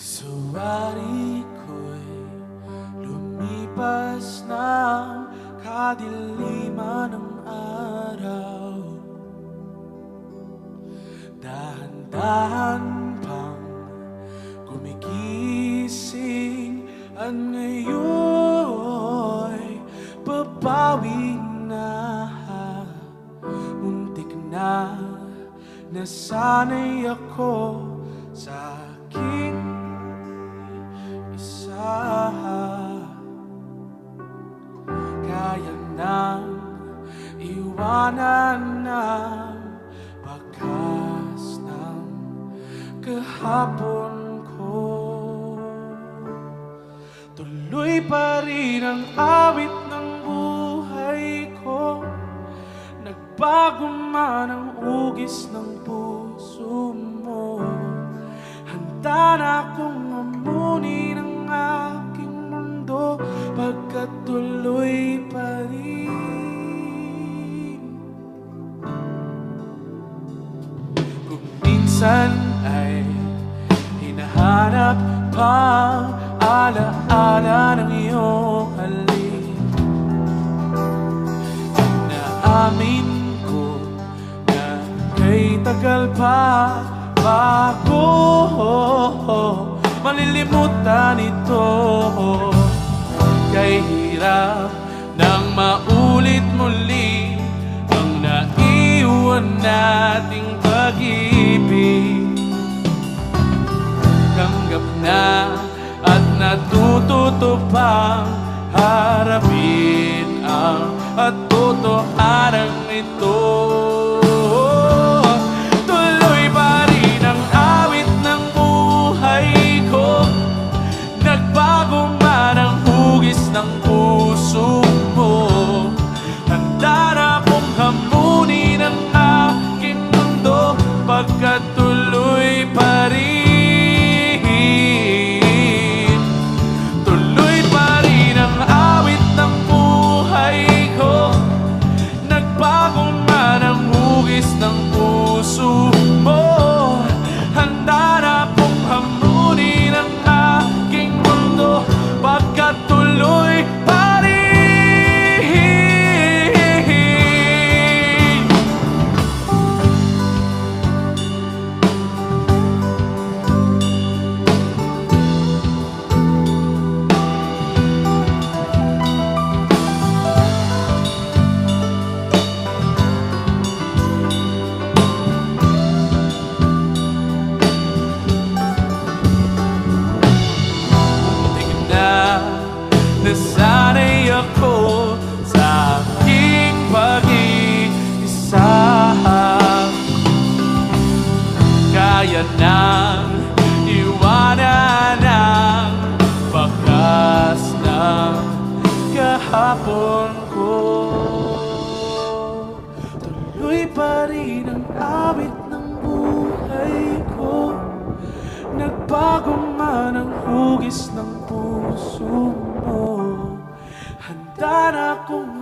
Suwari ko'y lumipas ng kadiliman ng araw. Dahan-dahan pang gumigising at ngayon'y babawi na. Muntik na nasanay ako sa aking isa. Kaya nang iwanan ng bakas ng kahapon ko. Tuloy pa rin ang awit ng buhay ko. Nagbago man ang ugis ng puso mo. Handa na akong amunin ang aking mundo, pagkat tuloy pa rin. Kung minsan ay hinahanap pang alaala ng iyong halik, inaamin ko na kay tagal pa bago malilimutan ito. Kay hirap nang maulit muli ang naiwan nating pag-ibig. Tanggap na at natututo pang harapin ang at totohanan ito. Tuloy pa rin ang awit ng buhay ko. Nagbago man ang hugis ng puso mo. Handa na akong hamunin ang aking mundo, pagkat tuloy pa rin. Tuloy pa rin ang awit ng buhay ko. Nagbago man ang hugis ng puso mo. Handa na akong hamunin ang aking mundo, pagkat tuloy pa rin. Nasanay ako sa aking pag-iisa. Kaya nang iwanan ang bakas ng kahapon ko. Tuloy pa rin ang awit ng buhay ko. Nagbago man ang hugis ng puso mo. Handa na akong